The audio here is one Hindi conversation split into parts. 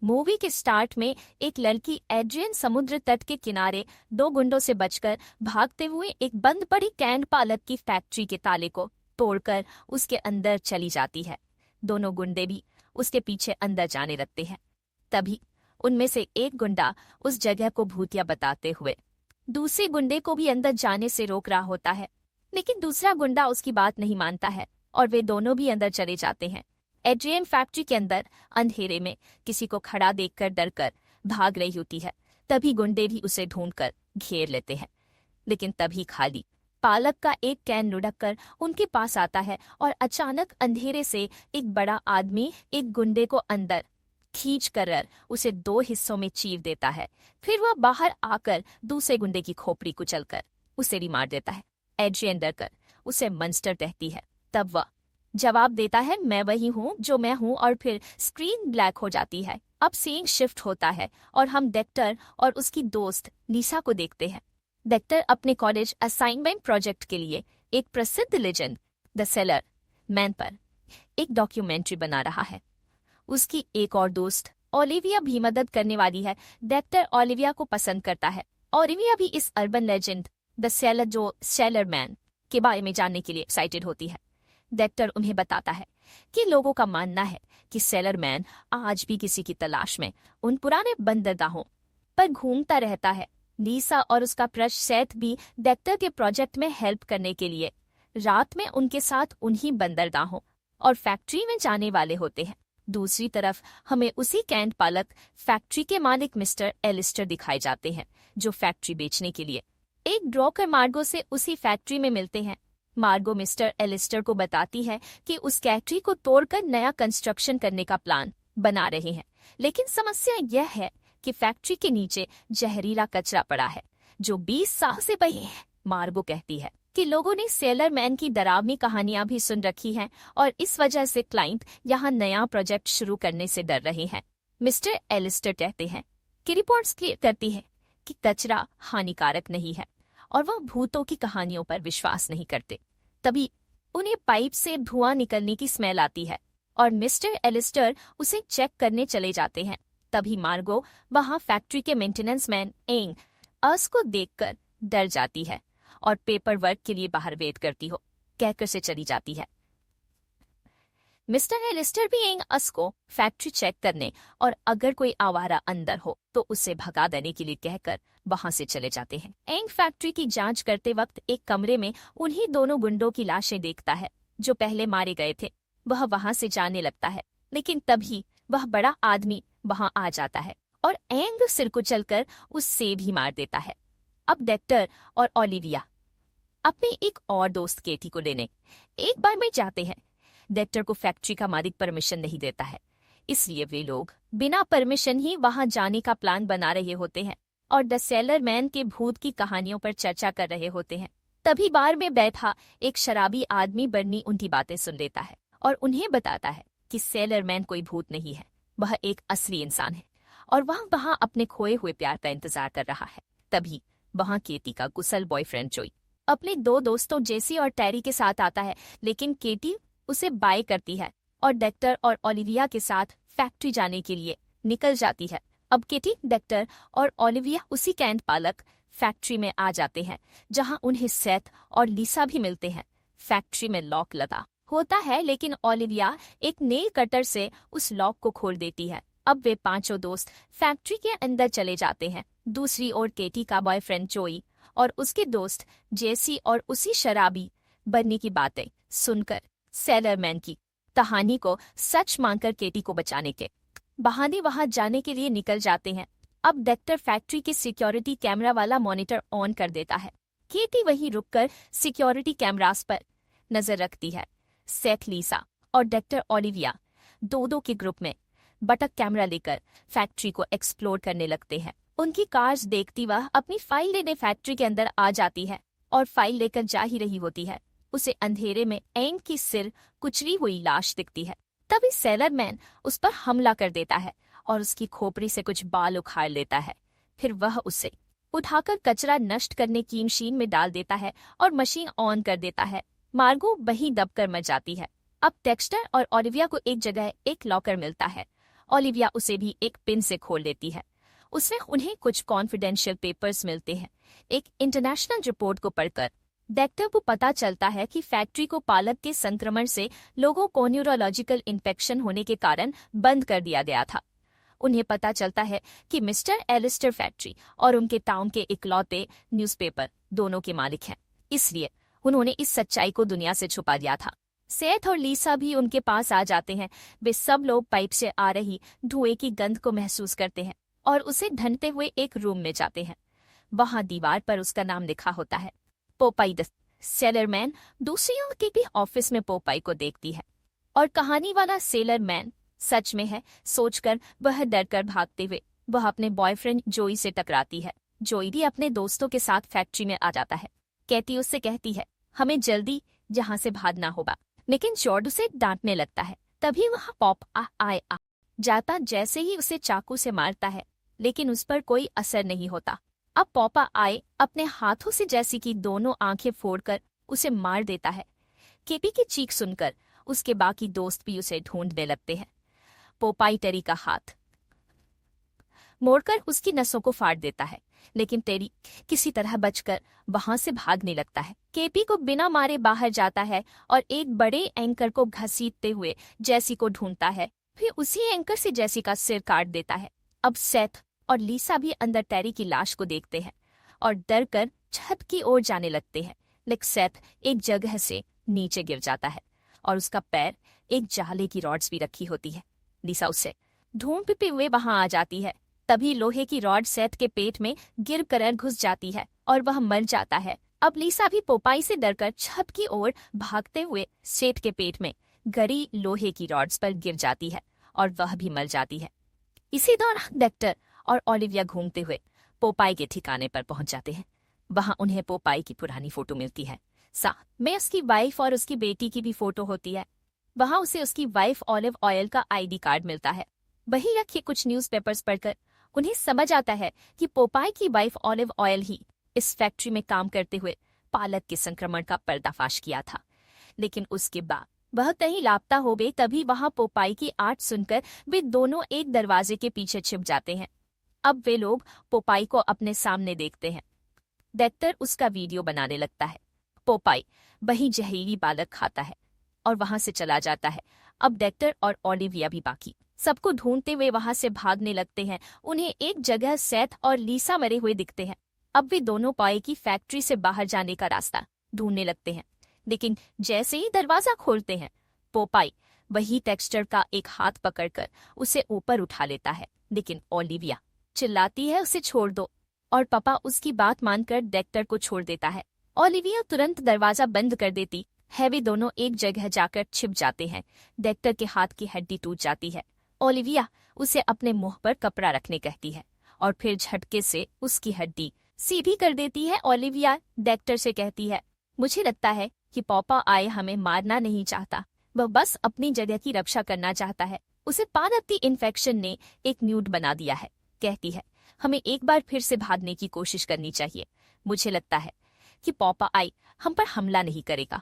मूवी के स्टार्ट में एक लड़की एड्रियन समुद्र तट के किनारे दो गुंडों से बचकर भागते हुए एक बंद पड़ी कैंड पालक की फैक्ट्री के ताले को तोड़कर उसके अंदर चली जाती है। दोनों गुंडे भी उसके पीछे अंदर जाने लगते हैं। तभी उनमें से एक गुंडा उस जगह को भूतिया बताते हुए दूसरे गुंडे को भी अंदर जाने से रोक रहा होता है, लेकिन दूसरा गुंडा उसकी बात नहीं मानता है और वे दोनों भी अंदर चले जाते हैं। एड्रियन फैक्ट्री के अंदर अंधेरे में किसी को खड़ा देखकर डरकर भाग रही होती है। तभी गुंडे भी उसे ढूंढकर घेर लेते हैं, लेकिन तभी खाली पालक का एक कैन लुढ़क कर उनके पास आता है और अचानक अंधेरे से एक बड़ा आदमी एक गुंडे को अंदर खींच कर उसे दो हिस्सों में चीर देता है। फिर वह बाहर आकर दूसरे गुंडे की खोपड़ी कुचलकर उसे भी मार देता है। एड्रियन डरकर उसे मॉन्स्टर कहती है। तब वह जवाब देता है, मैं वही हूँ जो मैं हूँ, और फिर स्क्रीन ब्लैक हो जाती है। अब सीन शिफ्ट होता है और हम डेक्टर और उसकी दोस्त लीसा को देखते हैं। डेक्टर अपने कॉलेज असाइनमेंट प्रोजेक्ट के लिए एक प्रसिद्ध लेजेंड द सेलर मैन पर एक डॉक्यूमेंट्री बना रहा है। उसकी एक और दोस्त ओलिविया भी मदद करने वाली है। डेक्टर ओलिविया को पसंद करता है। ओलिविया भी इस urban legend the sailor man के बारे में जानने के लिए एक्साइटेड होती है। डेक्टर उन्हें बताता है कि लोगों का मानना है कि सेलर मैन आज भी किसी की तलाश में उन पुराने बंदरगाहों पर घूमता रहता है। लीसा और उसका क्रश सेथ भी डेक्टर के प्रोजेक्ट में हेल्प करने के लिए रात में उनके साथ उन्हीं बंदरगाहों और फैक्ट्री में जाने वाले होते हैं। दूसरी तरफ हमें उसी कैंट पालक फैक्ट्री के मालिक मिस्टर एलिस्टर दिखाए जाते हैं, जो फैक्ट्री बेचने के लिए एक ब्रोकर मार्गो से उसी फैक्ट्री में मिलते हैं। मार्गो मिस्टर एलिस्टर को बताती है कि उस फैक्ट्री को तोड़कर नया कंस्ट्रक्शन करने का प्लान बना रहे हैं, लेकिन समस्या यह है कि फैक्ट्री के नीचे जहरीला कचरा पड़ा है जो 20 साल से बही है। मार्गो कहती है कि लोगों ने सेलर मैन की डरावनी कहानियां भी सुन रखी हैं और इस वजह से क्लाइंट यहाँ नया प्रोजेक्ट शुरू करने से डर रहे हैं। मिस्टर एलिस्टर कहते हैं कि रिपोर्ट्स क्लियर करती है कि कचरा हानिकारक नहीं है और वह भूतों की कहानियों पर विश्वास नहीं करते। तभी उन्हें पाइप से धुआं निकलने की स्मेल आती है और मिस्टर एलिस्टर उसे चेक करने चले जाते हैं। तभी मार्गो वहां फैक्ट्री के मेंटेनेंस मैन एंग अस को देखकर डर जाती है और पेपर वर्क के लिए बाहर वेट करती हो कहकर से चली जाती है। मिस्टर एलिस्टर भी एंग अस को फैक्ट्री चेक करने और अगर कोई आवारा अंदर हो तो उसे भगा देने के लिए कहकर वहां से चले जाते हैं। एंग फैक्ट्री की जांच करते वक्त एक कमरे में उन्हीं दोनों गुंडों की लाशें देखता है जो पहले मारे गए थे। वह वहां से जाने लगता है, लेकिन तभी वह बड़ा आदमी वहां आ जाता है और एंग सिर कुचलकर उससे भी मार देता है। अब डेक्टर और ओलिविया अपने एक और दोस्त केटी को लेने एक बार में जाते हैं। डेक्टर को फैक्ट्री का मालिक परमिशन नहीं देता है, इसलिए वे लोग बिना परमिशन ही वहां जाने का प्लान बना रहे होते हैं और द सेलर मैन के भूत की कहानियों पर चर्चा कर रहे होते हैं। तभी बार में बैठा एक शराबी आदमी बर्नी उनकी बातें सुन लेता है और उन्हें बताता है कि सेलर मैन कोई भूत नहीं है, वह एक असली इंसान है और वह वहां अपने खोए हुए प्यार का इंतजार कर रहा है। तभी वहां केटी का कुशल बॉयफ्रेंड जोई अपने दो दोस्तों जेसी और टेरी के साथ आता है, लेकिन केटी उसे बाय करती है और डेक्टर और ओलिविया के साथ फैक्ट्री जाने के लिए निकल जाती है। अब केटी, डेक्टर और ओलिविया उसी कैंट पालक फैक्ट्री में आ जाते हैं जहां उन्हें सेथ और लीसा भी मिलते हैं। फैक्ट्री में लॉक लगा होता है, लेकिन ओलिविया एक नेल कटर से उस लॉक को खोल देती है। अब वे पांचों दोस्त फैक्ट्री के अंदर चले जाते हैं। दूसरी ओर केटी का बॉयफ्रेंड जोई और उसके दोस्त जेसी और उसी शराबी बर्नी की बातें सुनकर सेलर मैन की कहानी को सच मानकर केटी को बचाने के बहाने वहां जाने के लिए निकल जाते हैं। अब डेक्टर फैक्ट्री के सिक्योरिटी कैमरा वाला मॉनिटर ऑन कर देता है। केटी वहीं रुककर सिक्योरिटी कैमरास पर नजर रखती है। सेथ, लीसा और डेक्टर ओलिविया दो के ग्रुप में बटक कैमरा लेकर फैक्ट्री को एक्सप्लोर करने लगते हैं। उनकी कार्स देखती वह अपनी फाइल लेने फैक्ट्री के अंदर आ जाती है और फाइल लेकर जा ही रही होती है। उसे अंधेरे में एंग की सिर कुचली हुई लाश दिखती है। तभी सेलर मैन उस पर हमला कर देता है और उसकी खोपड़ी से कुछ बाल उखाड़ लेता है। फिर वह उसे उठाकर कचरा नष्ट करने की मशीन में डाल देता है और मशीन ऑन कर देता है। मार्गो वहीं दबकर मर जाती है। अब डेक्स्टर और ओलिविया को एक जगह एक लॉकर मिलता है ओलिविया उसे भी एक पिन से खोल लेती है। उसमें उन्हें कुछ कॉन्फिडेंशियल पेपर्स मिलते हैं। एक इंटरनेशनल रिपोर्ट को पढ़कर डेक्टर को पता चलता है कि फैक्ट्री को पालक के संक्रमण से लोगों को न्यूरोलॉजिकल इन्फेक्शन होने के कारण बंद कर दिया गया था। उन्हें पता चलता है कि मिस्टर एलिस्टर फैक्ट्री और उनके टाउन के इकलौते न्यूज़पेपर दोनों के मालिक हैं, इसलिए उन्होंने इस सच्चाई को दुनिया से छुपा दिया था। सेथ और लीसा भी उनके पास आ जाते हैं। वे सब लोग पाइप से आ रही धुएं की गंध को महसूस करते हैं और उसे ढंढते हुए एक रूम में जाते हैं। वहां दीवार पर उसका नाम लिखा होता है, पोपाई द सेलरमैन। दूसरी ओर के भी ऑफिस में पोपाई को देखती है और कहानी वाला सेलरमैन सच में है सोचकर वह डरकर भागते हुए वह अपने बॉयफ्रेंड जोई से टकराती है। जोई भी अपने दोस्तों के साथ फैक्ट्री में आ जाता है। कैटी उससे कहती है, हमें जल्दी यहाँ से भागना होगा, लेकिन जॉर्ज उसे डांटने लगता है। तभी वह पॉप आ जाता जैसे ही उसे चाकू से मारता है, लेकिन उस पर कोई असर नहीं होता। अब पॉपा आए अपने हाथों से जैसी कि दोनों आंखें फोड़कर उसे मार देता है। केपी की चीख सुनकर उसके बाकी दोस्त भी उसे ढूंढने लगते हैं। पोपाई टेरी का हाथ मोड़कर उसकी नसों को फाड़ देता है, लेकिन टेरी किसी तरह बचकर वहां से भागने लगता है। केपी को बिना मारे बाहर जाता है और एक बड़े एंकर को घसीटते हुए जैसी को ढूंढता है। फिर उसी एंकर से जैसी का सिर काट देता है। अब सेथ और लीसा भी अंदर टेरी की लाश को देखते हैं और डर कर छत की ओर जाने लगते हैं, लेकिन सेथ एक जगह से नीचे गिर जाता है और उसका पैर एक जाले की रॉड्स भी रखी होती है। लीसा उसे ढूंढते हुए वहां आ जाती है। तभी लोहे की रॉड सेथ के पेट में गिर कर घुस जाती है और वह मर जाता है। अब लीसा भी पोपाई से डरकर छत की ओर भागते हुए सेठ के पेट में गड़ी लोहे की रॉड्स पर गिर जाती है और वह भी मर जाती है। इसी दौरान डेक्टर और ओलिविया घूमते हुए पोपाई के ठिकाने पर पहुंच जाते हैं। वहां उन्हें पोपाई की पुरानी फोटो मिलती है। साथ में उसकी वाइफ और उसकी बेटी की भी फोटो होती है। वहां उसे उसकी वाइफ ऑलिव ऑयल का आईडी कार्ड मिलता है। वही रखे कुछ न्यूज़पेपर्स पढ़कर उन्हें समझ आता है कि पोपाई की वाइफ ऑलिव ऑयल ही इस फैक्ट्री में काम करते हुए पालक के संक्रमण का पर्दाफाश किया था। लेकिन उसके बाद वह कहीं लापता हो गई। तभी वहां पोपाई की आर्ट सुनकर वे दोनों एक दरवाजे के पीछे छिप जाते हैं। अब वे लोग पोपाई को अपने सामने देखते हैं। डेक्टर उसका वीडियो बनाने लगता है। पोपाई वही जहरीली पालक खाता है और वहां से चला जाता है। अब डेक्टर और ओलिविया भी बाकी सबको ढूंढते हुए वहां से भागने लगते हैं। उन्हें एक जगह सेथ और लीसा मरे हुए दिखते हैं। अब वे दोनों पोपाई की फैक्ट्री से बाहर जाने का रास्ता ढूंढने लगते हैं, लेकिन जैसे ही दरवाजा खोलते हैं पोपाई वही टेक्सचर का एक हाथ पकड़कर उसे ऊपर उठा लेता है। लेकिन ओलिविया चिल्लाती है, उसे छोड़ दो, और पापा उसकी बात मानकर डेक्टर को छोड़ देता है। ओलिविया तुरंत दरवाजा बंद कर देती है। वे दोनों एक जगह जाकर छिप जाते हैं। डेक्टर के हाथ की हड्डी टूट जाती है। ओलिविया उसे अपने मुंह पर कपड़ा रखने कहती है और फिर झटके से उसकी हड्डी सीधी कर देती है। ओलिविया डेक्टर से कहती है, मुझे लगता है कि पापा आए हमें मारना नहीं चाहता, वह बस अपनी जगह की रक्षा करना चाहता है। उसे पादपती इन्फेक्शन ने एक न्यूड बना दिया है। कहती है, हमें एक बार फिर से भागने की कोशिश करनी चाहिए। मुझे लगता है कि पापा आई हम पर हमला नहीं करेगा।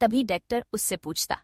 तभी डेक्टर उससे पूछता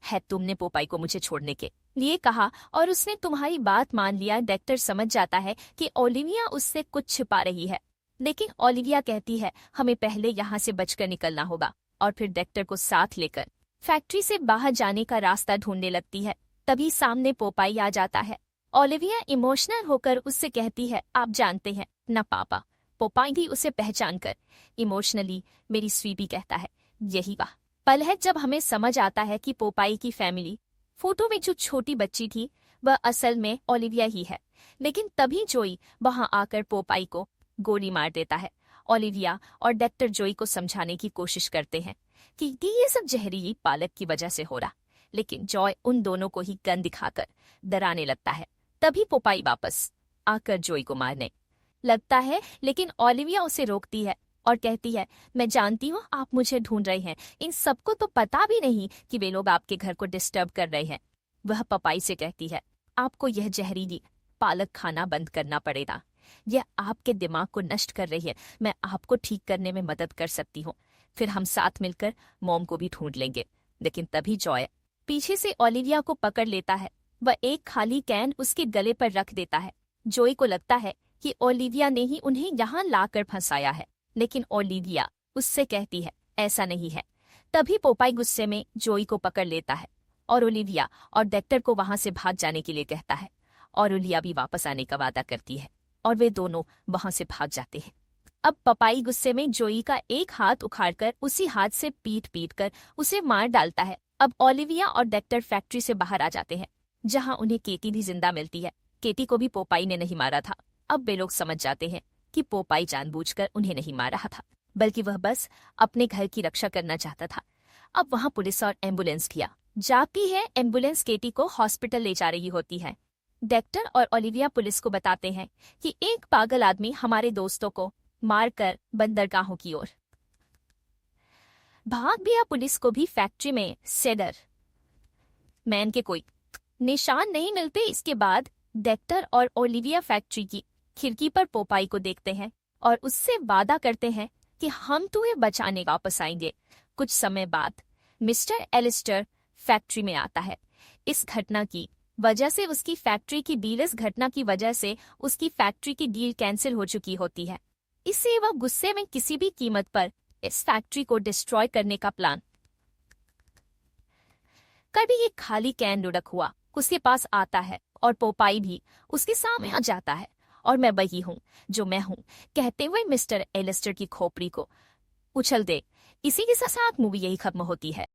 है, तुमने पोपाई को मुझे छोड़ने के लिए कहा और उसने तुम्हारी बात मान लिया। डेक्टर समझ जाता है कि ओलिविया उससे कुछ छिपा रही है, लेकिन ओलिविया कहती है, हमें पहले यहाँ से बचकर निकलना होगा, और फिर डेक्टर को साथ लेकर फैक्ट्री से बाहर जाने का रास्ता ढूंढने लगती है। तभी सामने पोपाई आ जाता है। ओलिविया इमोशनल होकर उससे कहती है, आप जानते हैं ना पापा। पोपाई भी उसे पहचान कर इमोशनली मेरी स्वीटी कहता है। यही वह पल है जब हमें समझ आता है कि पोपाई की फैमिली फोटो में जो छोटी बच्ची थी वह असल में ओलिविया ही है। लेकिन तभी जोई वहां आकर पोपाई को गोली मार देता है। ओलिविया और डेक्टर जोई को समझाने की कोशिश करते हैं कि ये सब जहरीली पालक की वजह से हो रहा, लेकिन जॉय उन दोनों को ही गन दिखाकर डराने लगता है। तभी पोपाई वापस आकर जोई को मारने लगता है, लेकिन ओलिविया उसे रोकती है और कहती है, मैं जानती हूँ आप मुझे ढूंढ रहे हैं, इन सबको तो पता भी नहीं कि वे लोग आपके घर को डिस्टर्ब कर रहे हैं। वह पोपाई से कहती है, आपको यह जहरीली पालक खाना बंद करना पड़ेगा, यह आपके दिमाग को नष्ट कर रही है। मैं आपको ठीक करने में मदद कर सकती हूँ, फिर हम साथ मिलकर मॉम को भी ढूंढ लेंगे। लेकिन तभी जॉय पीछे से ओलिविया को पकड़ लेता है वह एक खाली कैन उसके गले पर रख देता है। जोई को लगता है कि ओलिविया ने ही उन्हें यहाँ लाकर फंसाया है, लेकिन ओलिविया उससे कहती है ऐसा नहीं है। तभी पोपाई गुस्से में जोई को पकड़ लेता है और ओलिविया और डेक्टर को वहां से भाग जाने के लिए कहता है, और ओलिविया भी वापस आने का वादा करती है और वे दोनों वहां से भाग जाते हैं। अब पपाई गुस्से में जोई का एक हाथ उखाड़कर उसी हाथ से पीट पीट कर उसे मार डालता है। अब ओलिविया और डेक्टर फैक्ट्री से बाहर आ जाते हैं, जहां उन्हें केटी भी जिंदा मिलती है। केटी को भी पोपाई ने नहीं मारा था। अब वे लोग समझ जाते हैं कि पोपाई जानबूझकर उन्हें नहीं मार रहा था, बल्कि वह बस अपने घर की रक्षा करना चाहता था। अब वहां पुलिस और एम्बुलेंस भी आ जाती है। एम्बुलेंस केटी को हॉस्पिटल ले जा रही होती है। डेक्टर और ओलिविया पुलिस को बताते हैं कि एक पागल आदमी हमारे दोस्तों को मारकर बंदरगाहों की ओर भाग गया। पुलिस को भी फैक्ट्री में सेडर मैन के कोई निशान नहीं मिलते। इसके बाद डेक्टर और ओलिविया फैक्ट्री की खिड़की पर पोपाई को देखते हैं और उससे वादा करते हैं कि हम तुम्हें बचाने वापस आएंगे। कुछ समय बाद मिस्टर एलिस्टर फैक्ट्री में आता है। इस घटना की वजह से उसकी फैक्ट्री की डील इस घटना की वजह से उसकी फैक्ट्री की डील कैंसिल हो चुकी होती है। इससे वह गुस्से में किसी भी कीमत पर इस फैक्ट्री को डिस्ट्रॉय करने का प्लान कर भी एक खाली कैन लुढ़क हुआ उसके पास आता है और पोपाई भी उसके सामने आ जाता है और मैं वही हूँ जो मैं हूँ कहते हुए मिस्टर एलिस्टर की खोपड़ी को उछल दे। इसी के साथ मूवी यही खत्म होती है।